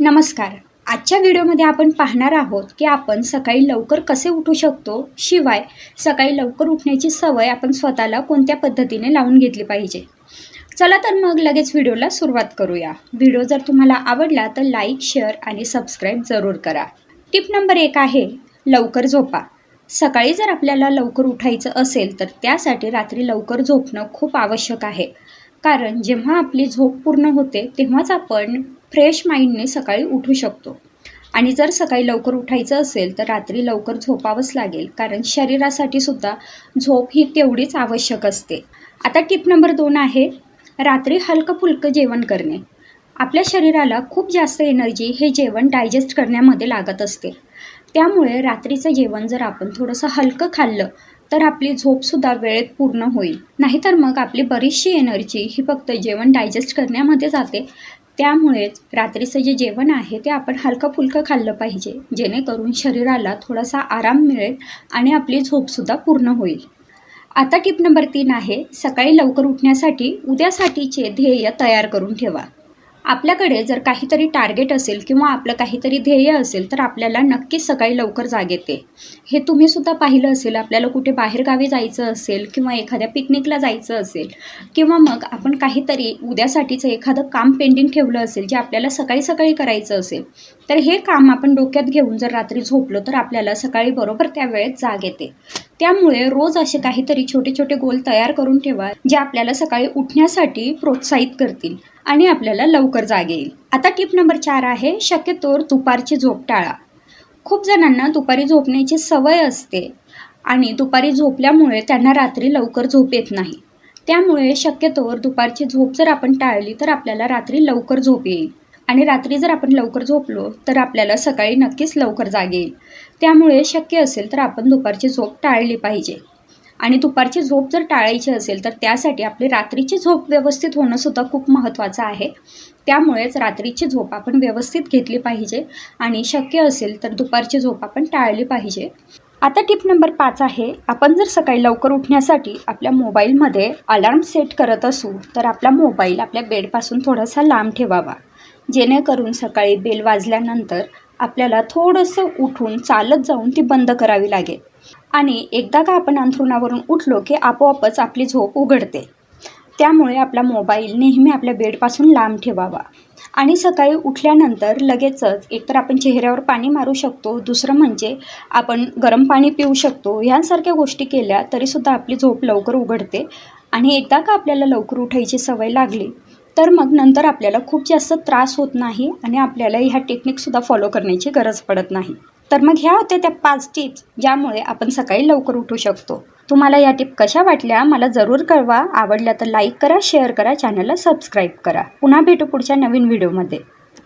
नमस्कार. आजच्या व्हिडिओमध्ये आपण पाहणार आहोत की आपण सकाळी लवकर कसे उठू शकतो, शिवाय सकाळी लवकर उठण्याची सवय आपण स्वतःला कोणत्या पद्धतीने लावून घेतली पाहिजे. चला तर मग लगेच व्हिडिओला सुरुवात करूया. व्हिडिओ जर तुम्हाला आवडला तर लाईक, शेअर आणि सबस्क्राईब जरूर करा. टिप नंबर 1 आहे लवकर झोपा. सकाळी जर आपल्याला लवकर उठायचं असेल तर त्यासाठी रात्री लवकर झोपणं खूप आवश्यक आहे. कारण जेव्हा आपली झोप पूर्ण होते तेव्हाच आपण फ्रेश माइंडने सकाळी उठू शकतो. आणि जर सकाळी लवकर उठायचं असेल तर रात्री लवकर झोपावंच लागेल, कारण शरीरासाठी सुद्धा झोप ही तेवढीच आवश्यक असते. आता टिप नंबर 2 आहे रात्री हलकं फुलकं जेवण करणे. आपल्या शरीराला खूप जास्त एनर्जी हे जेवण डायजेस्ट करण्यामध्ये लागत असते. त्यामुळे रात्रीचं जेवण जर आपण थोडंसं हलकं खाल्लं तर आपली झोपसुद्धा वेळेत पूर्ण होईल. नाहीतर मग आपली बरीचशी एनर्जी ही फक्त जेवण डायजेस्ट करण्यामध्ये जाते. त्यामुळेच रात्रीचं जे जेवण आहे ते आपण हलकं फुलकं खाल्लं पाहिजे, जेणेकरून शरीराला थोडासा आराम मिळेल आणि आपली झोपसुद्धा पूर्ण होईल. आता टिप नंबर 3 आहे सकाळी लवकर उठण्यासाठी उद्यासाठीचे ध्येय तयार करून ठेवा. आपल्याकडे जर काहीतरी टार्गेट असेल किंवा आपलं काहीतरी ध्येय असेल तर आपल्याला नक्कीच सकाळी लवकर जाग येते. हे तुम्हीसुद्धा पाहिलं असेल. आपल्याला कुठे बाहेरगावी जायचं असेल किंवा एखाद्या पिकनिकला जायचं असेल किंवा मग आपण काहीतरी उद्यासाठीचं एखादं काम पेंडिंग ठेवलं असेल जे आपल्याला सकाळी सकाळी करायचं असेल, तर हे काम आपण डोक्यात घेऊन जर रात्री झोपलो तर आपल्याला सकाळी बरोबर त्या वेळेत जाग येते. त्यामुळे रोज असे काहीतरी छोटे छोटे गोल तयार करून ठेवा जे आपल्याला सकाळी उठण्यासाठी प्रोत्साहित करतील आणि आपल्याला लवकर जाग येईल. आता टिप नंबर 4 आहे शक्यतोवर दुपारची झोप टाळा. खूप जणांना दुपारी झोपण्याची सवय असते आणि दुपारी झोपल्यामुळे त्यांना रात्री लवकर झोप येत नाही. त्यामुळे शक्यतोवर दुपारची झोप जर आपण टाळली तर आपल्याला रात्री लवकर झोप येईल. आणि रात्री जर आपण लवकर झोपलो तर आपल्याला सकाळी नक्कीच लवकर जाग येईल. त्यामुळे शक्य असेल तर आपण दुपारची झोप टाळली पाहिजे. आणि दुपारची झोप जर टाळायची असेल तर त्यासाठी आपली रात्रीची झोप व्यवस्थित होणंसुद्धा खूप महत्त्वाचं आहे. त्यामुळेच रात्रीची झोप आपण व्यवस्थित घेतली पाहिजे आणि शक्य असेल तर दुपारची झोप आपण टाळली पाहिजे. आता टिप नंबर 5 आहे आपण जर सकाळी लवकर उठण्यासाठी आपल्या मोबाईलमध्ये अलार्म सेट करत असू तर आपला मोबाईल आपल्या बेडपासून थोडासा लांब ठेवावा, जेणेकरून सकाळी बेल वाजल्यानंतर आपल्याला थोडंसं उठून चालत जाऊन ती बंद करावी लागेल. आणि एकदा का आपण अंथरुणावरून उठलो की आपोआपच आपली झोप उघडते. त्यामुळे आपला मोबाईल नेहमी आपल्या बेडपासून लांब ठेवावा. आणि सकाळी उठल्यानंतर लगेचच एकतर आपण चेहऱ्यावर पाणी मारू शकतो, दुसरं म्हणजे आपण गरम पाणी पिऊ शकतो. ह्यांसारख्या गोष्टी केल्या तरीसुद्धा आपली झोप लवकर उघडते. आणि एकदा का आपल्याला लवकर उठायची सवय लागली तर मग नंतर आपल्याला खूप जास्त त्रास होत नाही आणि आपल्याला ह्या टेक्निकसुद्धा फॉलो करण्याची गरज पडत नाही. तर मग ह्या होत्या त्या 5 टिप्स ज्यामुळे आपण सकाळी लवकर उठू शकतो. तुम्हाला या टिप कशा वाटल्या मला जरूर कळवा. आवडल्या तर लाईक करा, शेअर करा, चॅनलला सबस्क्राईब करा. पुन्हा भेटू पुढच्या नवीन व्हिडिओमध्ये.